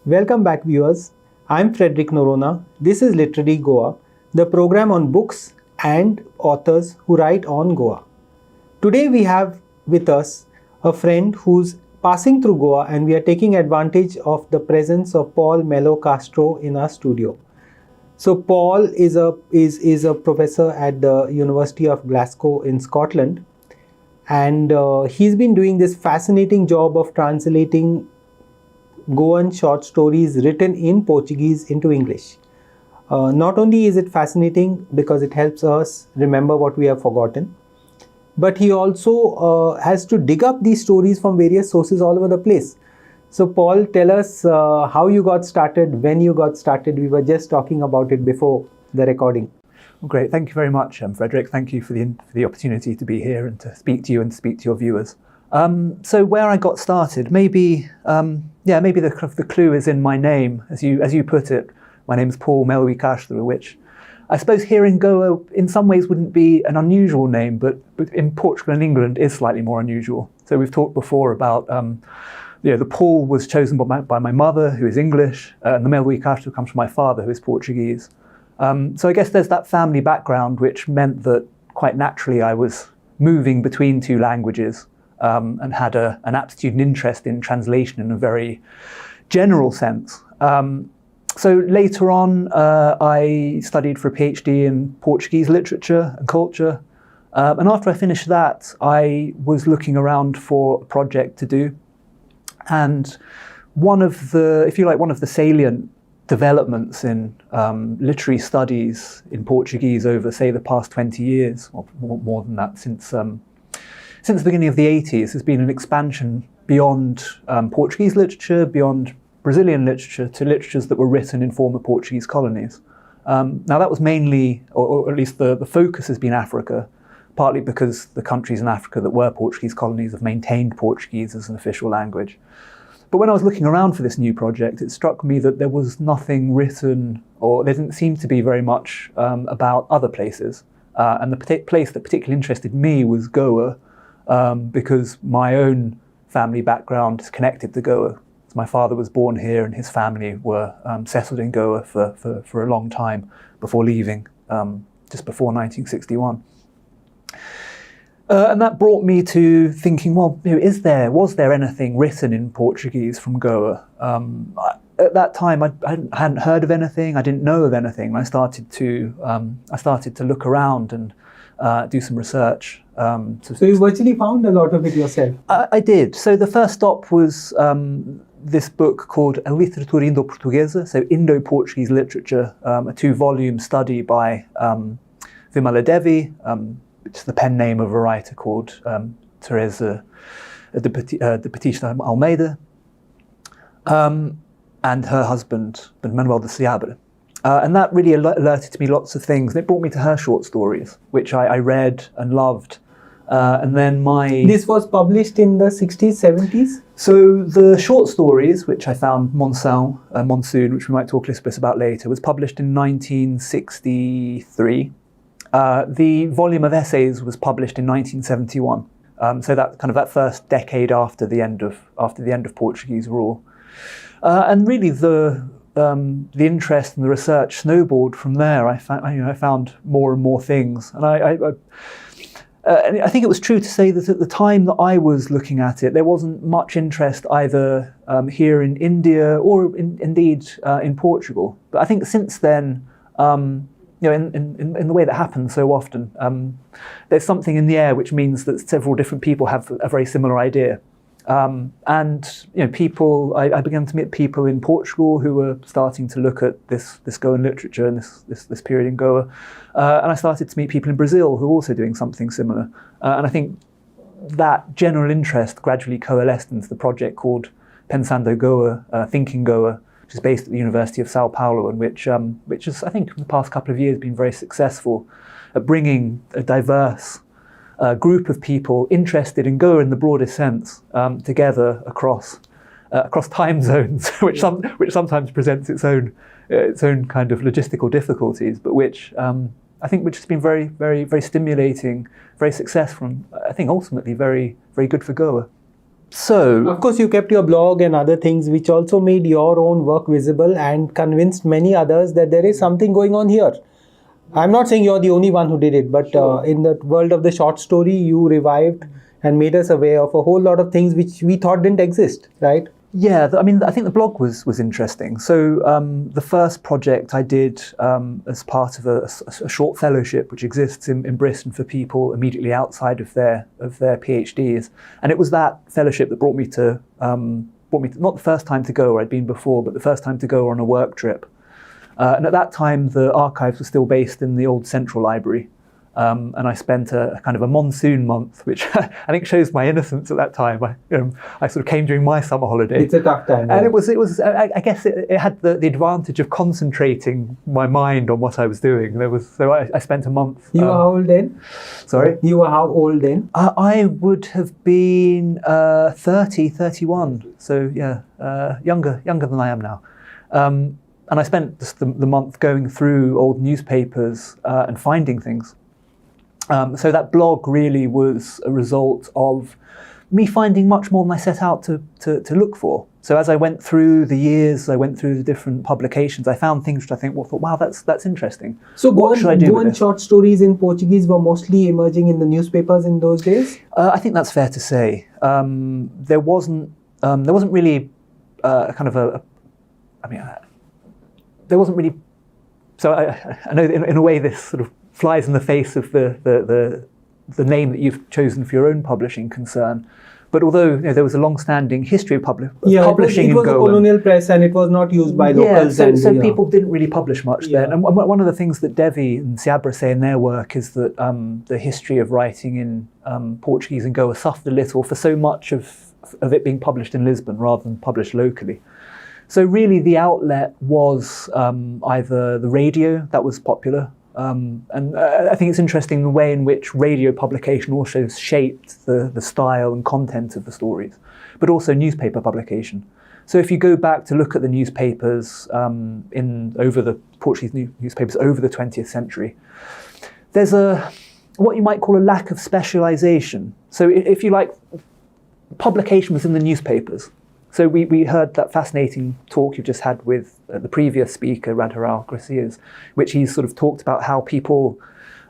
Welcome back, viewers. I'm Frederick Noronha. This is Literary Goa, the program on books and authors who write on Goa. Today we have with us a friend who's passing through Goa, and we are taking advantage of the presence of Paul Melo Castro in our studio. So Paul is a professor at the University of Glasgow in Scotland, and he's been doing this fascinating job of translating Goan short stories written in Portuguese into English. Not only is it fascinating because it helps us remember what we have forgotten, but he also has to dig up these stories from various sources all over the place. So Paul, tell us how you got started, when you got started. We were just talking about it before the recording. Well, great. Thank you very much, Frederick. Thank you for the opportunity to be here and to speak to you and speak to your viewers. So where I got started, maybe the clue is in my name, as you put it. My name is Paul Melo Castro, which I suppose here in Goa in some ways wouldn't be an unusual name, but in Portugal and England is slightly more unusual. So we've talked before about the Paul was chosen by my mother, who is English, and the Melo Castro comes from my father, who is Portuguese. So I guess there's that family background, which meant that quite naturally I was moving between two languages. And had an aptitude and interest in translation in a very general sense. So later on, I studied for a PhD in Portuguese literature and culture. And after I finished that, I was looking around for a project to do. And one of the salient developments in literary studies in Portuguese over, say, the past 20 years, or more than that, since the beginning of the 80s, there's been an expansion beyond Portuguese literature, beyond Brazilian literature, to literatures that were written in former Portuguese colonies. Now that was mainly, or at least the focus has been Africa, partly because the countries in Africa that were Portuguese colonies have maintained Portuguese as an official language. But when I was looking around for this new project, it struck me that there was nothing written, or there didn't seem to be very much about other places. And the place that particularly interested me was Goa, because my own family background is connected to Goa. So my father was born here and his family were settled in Goa for a long time before leaving, just before 1961. And that brought me to thinking, well, was there anything written in Portuguese from Goa? At that time, I hadn't heard of anything. I didn't know of anything. I started to look around and do some research. So you virtually found a lot of it yourself? I did. So the first stop was this book called A Literatura Indo-Portuguesa, so Indo-Portuguese literature, a 2-volume study by Vimala Devi, which is the pen name of a writer called Teresa de Batista Almeida, and her husband, Manuel de Seabra. And that really alerted to me lots of things. And it brought me to her short stories, which I read and loved. And then This was published in the 60s, 70s? So the short stories, which I found Monsoon, which we might talk a little bit about later, was published in 1963. The volume of essays was published in 1971. So that first decade after the end of Portuguese rule. And really the interest and the research snowballed from there. I found more and more things, and I think it was true to say that at the time that I was looking at it, there wasn't much interest either here in India or indeed in Portugal. But I think since then, in the way that happens so often, there's something in the air which means that several different people have a very similar idea. I began to meet people in Portugal who were starting to look at this Goan literature and this period in Goa. And I started to meet people in Brazil who were also doing something similar. And I think that general interest gradually coalesced into the project called Pensando Goa, Thinking Goa, which is based at the University of Sao Paulo, and which has, I think, in the past couple of years been very successful at bringing a diverse group of people interested in Goa in the broadest sense together across time zones, which sometimes presents its own kind of logistical difficulties, but which has been very, very, very stimulating, very successful, and I think ultimately very, very good for Goa. So, of course, you kept your blog and other things, which also made your own work visible and convinced many others that there is something going on here. I'm not saying you're the only one who did it, but in the world of the short story, you revived and made us aware of a whole lot of things which we thought didn't exist, right? yeah, I mean, I think the blog was interesting. So the first project I did as part of a short fellowship, which exists in Bristol for people immediately outside of their PhDs, and it was that fellowship that brought me to not the first time to go where I'd been before, but the first time to go on a work trip. And at that time, the archives were still based in the old Central Library. And I spent a kind of a monsoon month, which I think shows my innocence at that time. I sort of came during my summer holiday. It's a tough time. And it was. I guess it had the advantage of concentrating my mind on what I was doing. So I spent a month. You were how old then? Sorry? You were how old then? I would have been 30, 31. So yeah, younger than I am now. And I spent just the month going through old newspapers and finding things. So that blog really was a result of me finding much more than I set out to look for. So as I went through the years, I went through the different publications, I found things which I thought, wow, that's interesting. So what should I do with Goan this? short stories in Portuguese were mostly emerging in the newspapers in those days? I think that's fair to say. There wasn't really kind of there wasn't really. So I know that in a way this sort of flies in the face of the name that you've chosen for your own publishing concern. But although there was a long-standing history of publishing it was in a Goan, colonial press and it was not used by locals. So people didn't really publish much then. And one of the things that Devi and Seabra say in their work is that the history of writing in Portuguese in Goa suffered a little for so much of it being published in Lisbon rather than published locally. So really the outlet was either the radio, that was popular, and I think it's interesting the way in which radio publication also shaped the style and content of the stories, but also newspaper publication. So if you go back to look at the newspapers over the Portuguese newspapers over the 20th century, there's what you might call a lack of specialization. So if you like, publication was in the newspapers. So we heard that fascinating talk you just had with the previous speaker, Radharal Gracias, which he sort of talked about how people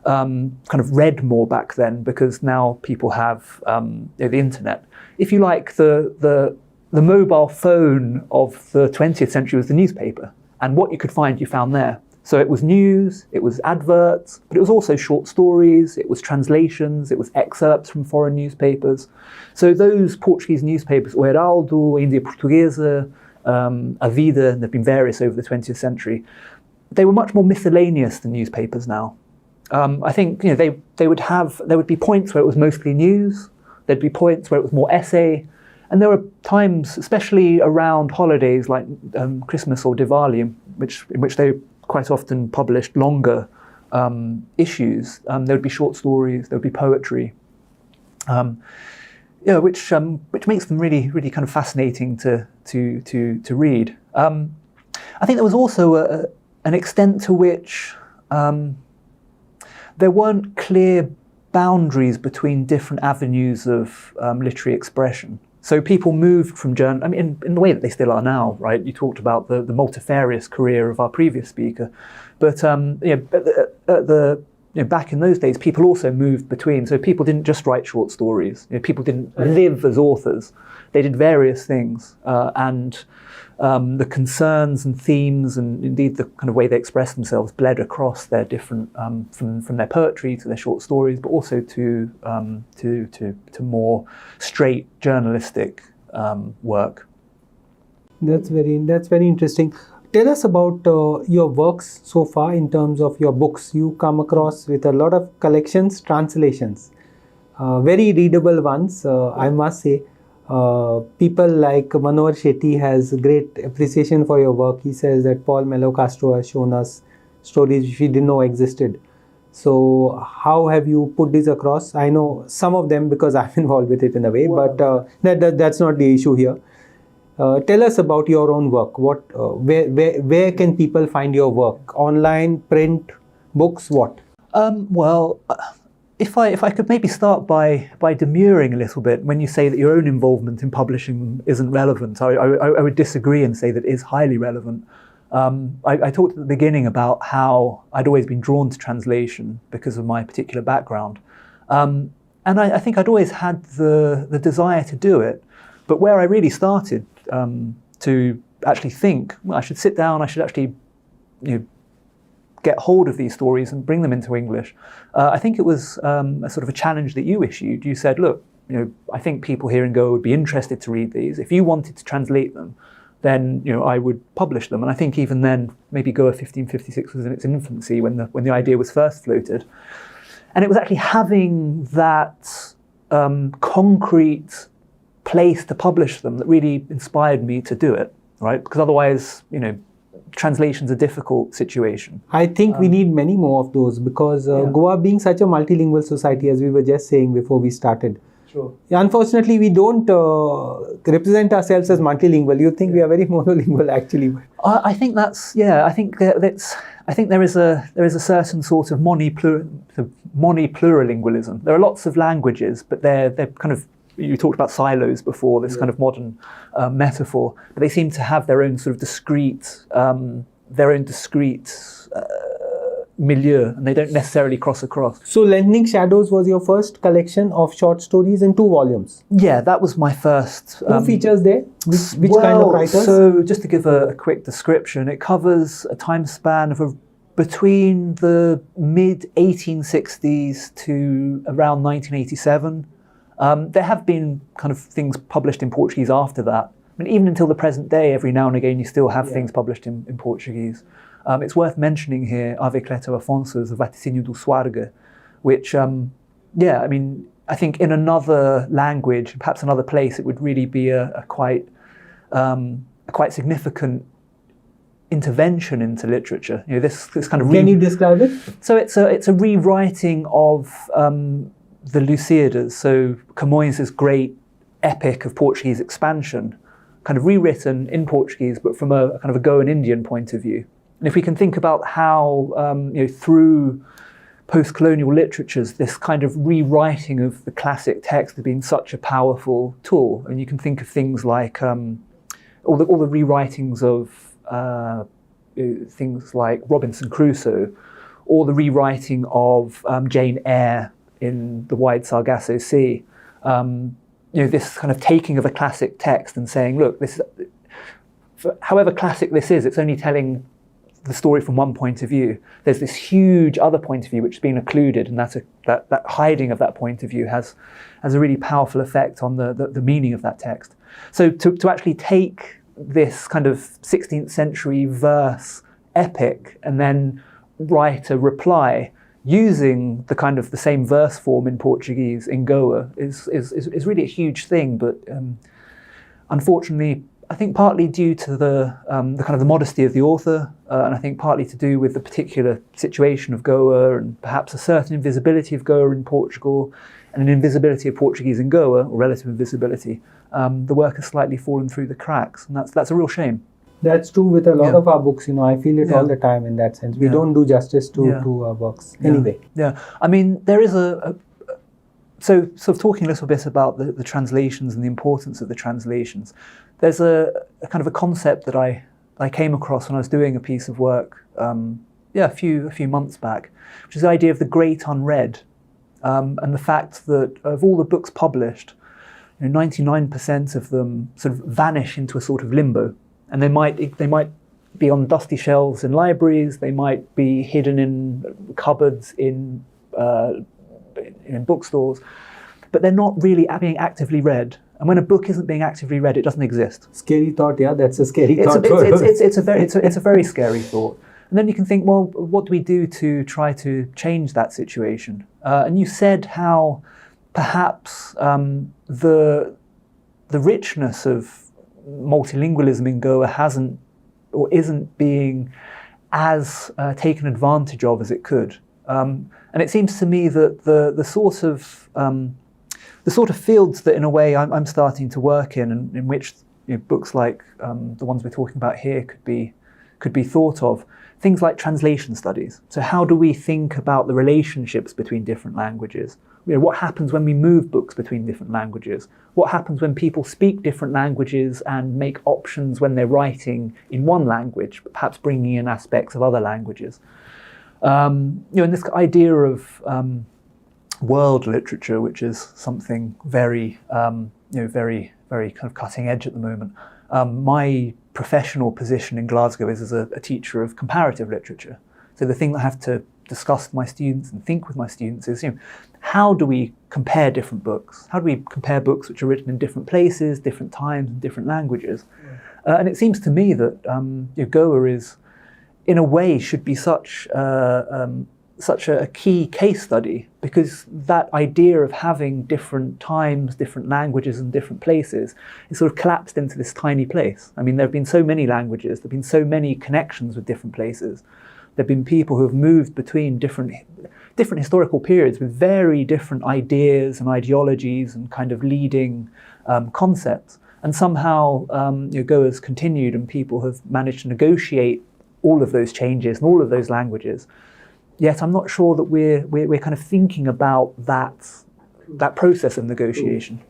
kind of read more back then because now people have the internet. If you like, the mobile phone of the 20th century was the newspaper, and what you could find, you found there. So it was news, it was adverts, but it was also short stories, it was translations, it was excerpts from foreign newspapers. So those Portuguese newspapers, O Heraldo, India Portuguesa, A Vida, and there have been various over the 20th century, they were much more miscellaneous than newspapers now. I think there would be points where it was mostly news, there'd be points where it was more essay, and there were times, especially around holidays like Christmas or Diwali, in which they quite often published longer issues. There would be short stories, there would be poetry, which makes them really, really kind of fascinating to read. I think there was also an extent to which there weren't clear boundaries between different avenues of literary expression. So people moved from journal, I mean, in the way that they still are now, right? You talked about the multifarious career of our previous speaker, but back in those days, people also moved between. So people didn't just write short stories. People didn't live as authors. They did various things, and the concerns and themes, and indeed the kind of way they expressed themselves, bled across their different, from their poetry to their short stories, but also to more straight journalistic work. That's very interesting. Tell us about your works so far in terms of your books. You come across with a lot of collections, translations, very readable ones, I must say. People like Manohar Shetty has great appreciation for your work. He says that Paul Melo Castro has shown us stories which we didn't know existed. So how have you put this across? I know some of them because I'm involved with it in a way, but that's not the issue here. Tell us about your own work. Where can people find your work? Online, print, books, what? Well, if I could maybe start by demurring a little bit when you say that your own involvement in publishing them isn't relevant, I would disagree and say that it is highly relevant. I talked at the beginning about how I'd always been drawn to translation because of my particular background. And I think I'd always had the desire to do it. But where I really started to actually think, well, I should sit down, I should actually get hold of these stories and bring them into English. I think it was a sort of a challenge that you issued. You said, look, I think people here in Goa would be interested to read these. If you wanted to translate them, then I would publish them. And I think even then, maybe Goa 1556 was in its infancy when the idea was first floated. And it was actually having that concrete place to publish them that really inspired me to do it, right? Because otherwise, translation's a difficult situation. I think we need many more of those because Goa being such a multilingual society, as we were just saying before we started. Sure. Unfortunately, we don't represent ourselves as multilingual. You think we are very monolingual, actually. I think that's I think there is a certain sort of monoplurilingualism. There are lots of languages, but they're kind of, you talked about silos before, this kind of modern metaphor, but they seem to have their own sort of discrete milieu, and they don't necessarily cross across. So Lengthening Shadows was your first collection of short stories in 2 volumes? Yeah, that was my first. Who features there? Which kind of writers? So just to give a quick description, it covers a time span of between the mid-1860s to around 1987. There have been kind of things published in Portuguese after that. I mean, even until the present day, every now and again, you still have things published in Portuguese. It's worth mentioning here Ave Cleto Afonso's Vaticínio do Suarga, which, I mean, I think in another language, perhaps another place, it would really be a quite significant intervention into literature. This kind of. Can you describe it? So it's a rewriting of the Lusíadas, so Camões's great epic of Portuguese expansion, kind of rewritten in Portuguese, but from a kind of a Goan Indian point of view. And if we can think about how, through post-colonial literatures, this kind of rewriting of the classic text has been such a powerful tool. And you can think of things like all the rewritings of things like Robinson Crusoe, or the rewriting of Jane Eyre in The Wide Sargasso Sea. This kind of taking of a classic text and saying, look, this is, however classic this is, it's only telling the story from one point of view. There's this huge other point of view which has been occluded, and that hiding of that point of view has a really powerful effect on the meaning of that text. So to actually take this kind of 16th century verse epic and then write a reply using the kind of the same verse form in Portuguese in Goa is really a huge thing, but unfortunately, I think partly due to the kind of the modesty of the author, and I think partly to do with the particular situation of Goa and perhaps a certain invisibility of Goa in Portugal and an invisibility of Portuguese in Goa, or relative invisibility, the work has slightly fallen through the cracks, and that's a real shame. That's true with a lot of our books. I feel it all the time in that sense. We don't do justice to our works. Anyway. Yeah. I mean, there is so sort of talking a little bit about the translations and the importance of the translations. There's a kind of a concept that I came across when I was doing a piece of work, a few months back, which is the idea of the great unread, and the fact that of all the books published, 99% of them sort of vanish into a sort of limbo, and they might be on dusty shelves in libraries, they might be hidden in cupboards in bookstores, but they're not really being actively read. And when a book isn't being actively read, it doesn't exist. Scary thought, yeah, that's a scary thought. It's a very scary thought. And then you can think, well, what do we do to try to change that situation? And you said how perhaps the richness of multilingualism in Goa hasn't or isn't being as taken advantage of as it could. And it seems to me that the sort of fields that in a way I'm starting to work in, and in which books like the ones we're talking about here could be could be thought of things like translation studies. So how do we think about the relationships between different languages? What happens when we move books between different languages? What happens when people speak different languages and make options when they're writing in one language, but perhaps bringing in aspects of other languages? And this idea of world literature, which is something very, very, very kind of cutting edge at the moment. My professional position in Glasgow is as a teacher of comparative literature. So the thing that I have to discuss with my students and think with my students is, how do we compare different books? How do we compare books which are written in different places, different times, and different languages? And it seems to me that Goa is, in a way, should be such a key case study, because that idea of having different times, different languages and different places is sort of collapsed into this tiny place. I mean, there have been so many languages, there have been so many connections with different places. There have been people who have moved between different historical periods with very different ideas and ideologies and kind of leading concepts. And somehow Goa has continued, and people have managed to negotiate all of those changes and all of those languages. Yet I'm not sure that we're kind of thinking about that process of negotiation.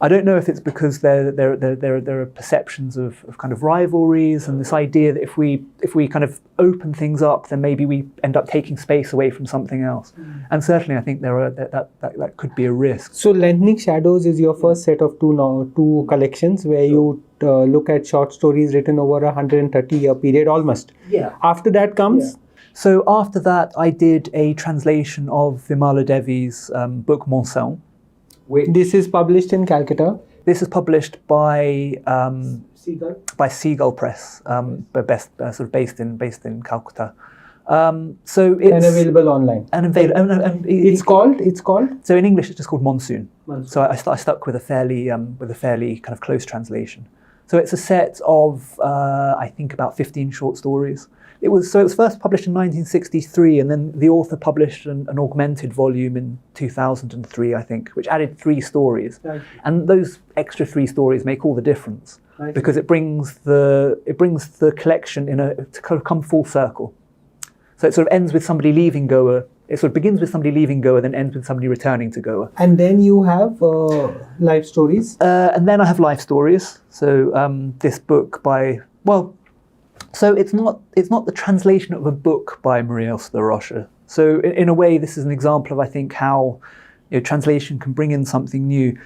I don't know if it's because there are perceptions of kind of rivalries and this idea that if we kind of open things up, then maybe we end up taking space away from something else. And certainly I think that could be a risk. So Lengthening Shadows is your first set of two collections where you look at short stories written over a 130-year period almost. Yeah. After that comes? Yeah. So after that, I did a translation of Vimala Devi's book Monson. This is published in Calcutta. This is published by Seagull Press, sort of based in Calcutta. So it's and available online. It's called. So in English, it's just called Monsoon. So I stuck with a fairly kind of close translation. So it's a set of I think about 15 short stories. It was first published in 1963, and then the author published an augmented volume in 2003, I think, which added 3 stories. And those extra 3 stories make all the difference, because it brings the collection to kind of come full circle. So it sort of ends with somebody leaving Goa. It sort of begins with somebody leaving Goa, then ends with somebody returning to Goa. And then you have life stories. And then I have life stories. So this book So it's not the translation of a book by Maria Elsa de Rocha. So in a way, this is an example of, I think, how translation can bring in something new.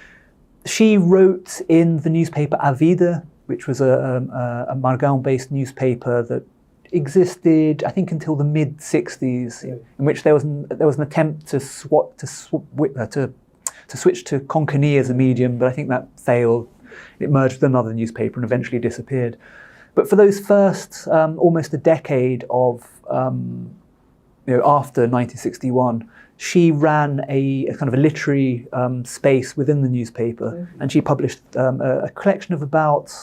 She wrote in the newspaper A Vida, which was a Margão-based newspaper that existed, I think, until the mid-60s, in which there was an attempt to switch to Konkani as a medium, but I think that failed. It merged with another newspaper and eventually disappeared. But for those first almost a decade of, after 1961, she ran a kind of a literary space within the newspaper, and she published a collection of about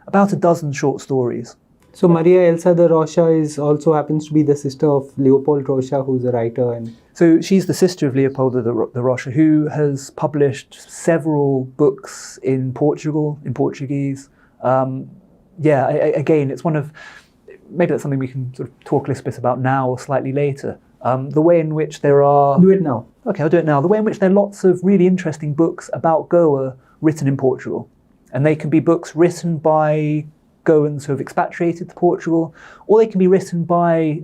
a dozen short stories. So Maria Elsa de Rocha also happens to be the sister of Leopold Rocha, who's a writer. And so she's the sister of Leopoldo de Rocha, who has published several books in Portugal, in Portuguese. Again, it's one of, maybe that's something we can sort of talk a little bit about now or slightly later. The way in which there are... Do it now. Okay, I'll do it now. The way in which there are lots of really interesting books about Goa written in Portugal. And they can be books written by Goans who have expatriated to Portugal, or they can be written by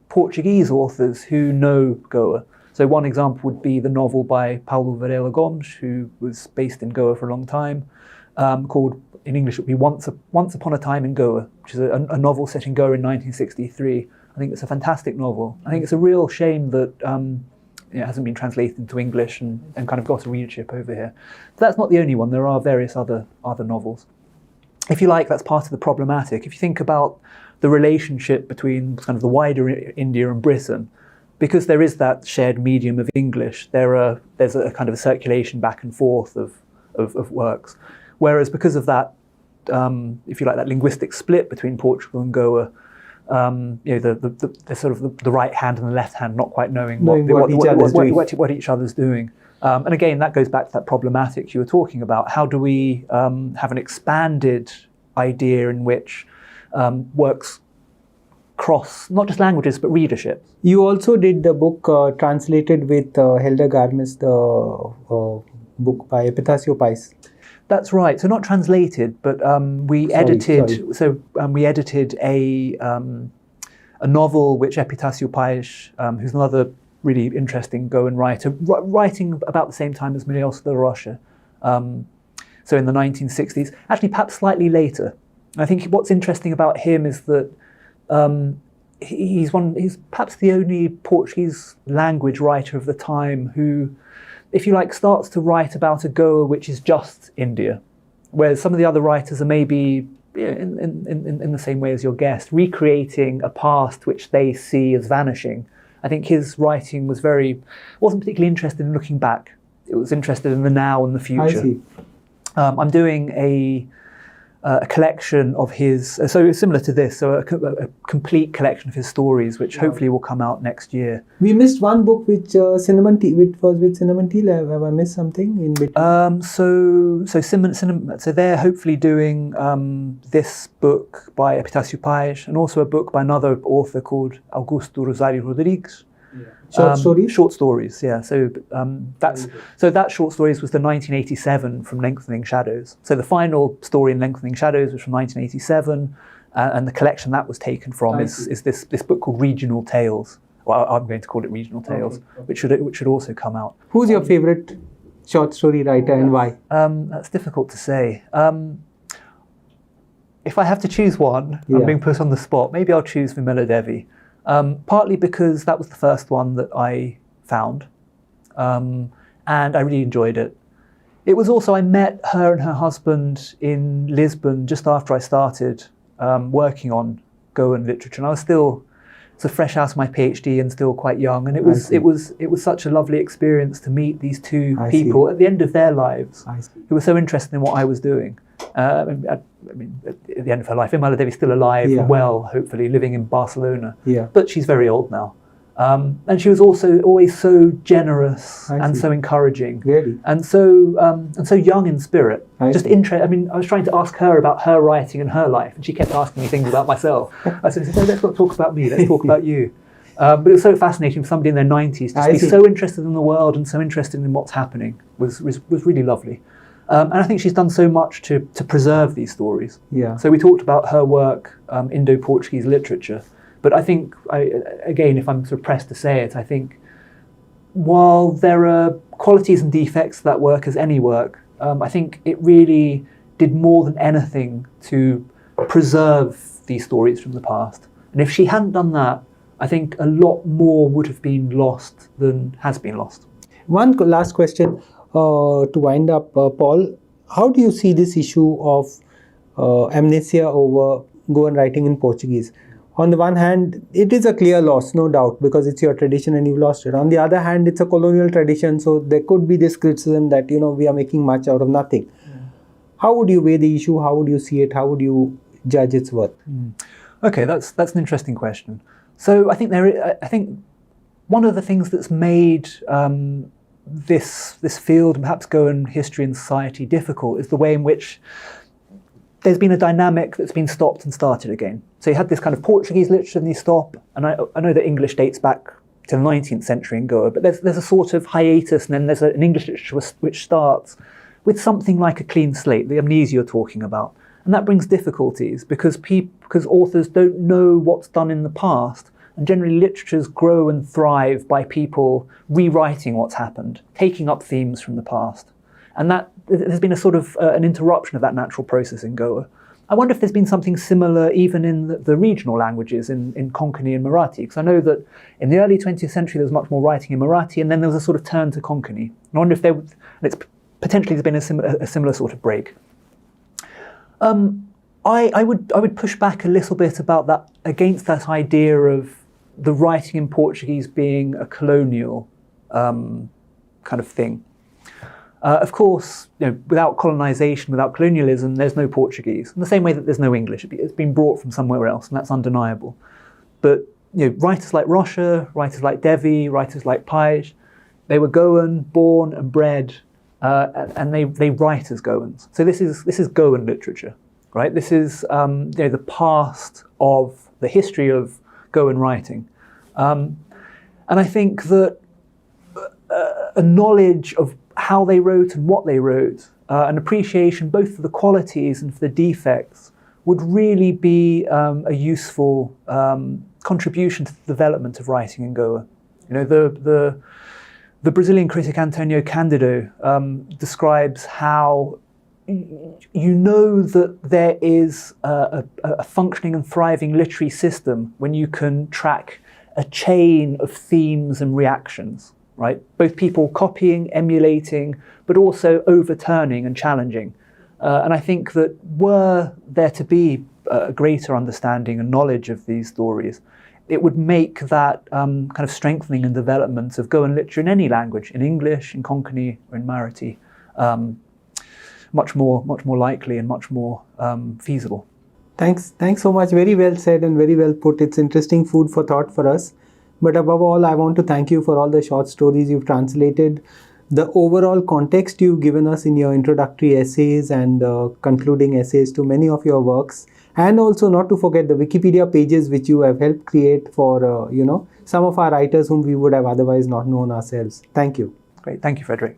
Portuguese authors who know Goa. So one example would be the novel by Paulo Varela Gomes, who was based in Goa for a long time, called, in English, it would be Once Upon a Time in Goa, which is a novel set in Goa in 1963. I think it's a fantastic novel. I think it's a real shame that it hasn't been translated into English and kind of got a readership over here. But that's not the only one. There are various other novels. If you like, that's part of the problematic. If you think about the relationship between kind of the wider India and Britain, because there is that shared medium of English, there's a kind of a circulation back and forth of works. Whereas because of that, if you like, that linguistic split between Portugal and Goa, the sort of the right hand and the left hand not quite knowing what each other's doing. And again, that goes back to that problematic you were talking about. How do we have an expanded idea in which works cross not just languages but readership. You also did the book translated with Helder Garmes, the book by Epitacio Pais. That's right. So not translated, but we edited. So we edited a novel which Epitacio Pais, who's another really interesting Goan writer, writing about the same time as Melo de Rocha. So in the 1960s, actually perhaps slightly later. I think what's interesting about him is that he's perhaps the only Portuguese language writer of the time who, if you like, starts to write about a Goa which is just India, whereas some of the other writers are maybe in the same way as your guest, recreating a past which they see as vanishing. I think his writing wasn't particularly interested in looking back. It was interested in the now and the future. I see. I'm doing a collection of his, so similar to this, so a complete collection of his stories, which hopefully will come out next year. We missed one book which Cinnamon Tea, which was with Cinnamon Tea. Have I missed something in between? So they're hopefully doing this book by Epitacio Pais and also a book by another author called Augusto Rosario Rodrigues. Short stories? Short stories, yeah. So that short stories was the 1987 from Lengthening Shadows. So the final story in Lengthening Shadows was from 1987, and the collection that was taken from is this book called Regional Tales. Well, I'm going to call it Regional Tales, which should also come out. Who's your favorite short story writer and why? That's difficult to say. If I have to choose one, I'm being put on the spot. Maybe I'll choose Vimela Devi. Partly because that was the first one that I found, and I really enjoyed it. It was also, I met her and her husband in Lisbon just after I started working on Goan literature, and I was still fresh out of my PhD and still quite young, and it was such a lovely experience to meet these two people at the end of their lives who were so interested in what I was doing. I mean, at the end of her life, Vimela Devi is still alive and well, hopefully, living in Barcelona. But she's very old now. And she was also always so generous and so encouraging, and so young in spirit. I was trying to ask her about her writing and her life, and she kept asking me things about myself. I said, "No, let's not talk about me. Let's talk about you." But it was so fascinating for somebody in their 90s to be so interested in the world and so interested in what's happening. Was really lovely. And I think she's done so much to preserve these stories. So we talked about her work, Indo-Portuguese literature. But I think, again, if I'm sort of pressed to say it, I think while there are qualities and defects to that work as any work, I think it really did more than anything to preserve these stories from the past. And if she hadn't done that, I think a lot more would have been lost than has been lost. One last question. To wind up, Paul, how do you see this issue of amnesia over Goan writing in Portuguese? On the one hand, it is a clear loss, no doubt, because it's your tradition and you've lost it. On the other hand, it's a colonial tradition, so there could be this criticism that, we are making much out of nothing. How would you weigh the issue? How would you see it? How would you judge its worth? Okay, that's an interesting question. So I think one of the things that's made this field, and perhaps Goan history and society, difficult is the way in which there's been a dynamic that's been stopped and started again. So you had this kind of Portuguese literature and you stop, and I know that English dates back to the 19th century in Goa, but there's a sort of hiatus, and then there's an English literature which starts with something like a clean slate, the amnesia you're talking about. And that brings difficulties because authors don't know what's done in the past. And generally literatures grow and thrive by people rewriting what's happened, taking up themes from the past. And that there's been a sort of an interruption of that natural process in Goa. I wonder if there's been something similar even in the regional languages, in Konkani and Marathi, because I know that in the early 20th century there was much more writing in Marathi, and then there was a sort of turn to Konkani. And I wonder if there's been a similar sort of break. I would push back a little bit about that, against that idea of the writing in Portuguese being a colonial kind of thing. Of course, without colonization, without colonialism, there's no Portuguese. In the same way that there's no English, it's been brought from somewhere else, and that's undeniable. But writers like Rocha, writers like Devi, writers like Pais, they were Goan, born and bred, and they write as Goans. So this is Goan literature. right? This is the past of the history of Goan writing. And I think that a knowledge of how they wrote and what they wrote, an appreciation both for the qualities and for the defects, would really be a useful contribution to the development of writing in Goa. The Brazilian critic Antonio Candido describes how that there is a functioning and thriving literary system when you can track a chain of themes and reactions, right? Both people copying, emulating, but also overturning and challenging. And I think that were there to be a greater understanding and knowledge of these stories, it would make that kind of strengthening and development of Goan literature in any language, in English, in Konkani, or in Marathi, much more likely and much more feasible. Thanks so much. Very well said and very well put. It's interesting food for thought for us. But above all, I want to thank you for all the short stories you've translated, the overall context you've given us in your introductory essays and concluding essays to many of your works, and also not to forget the Wikipedia pages which you have helped create for some of our writers whom we would have otherwise not known ourselves. Thank you. Great. Thank you, Frederick.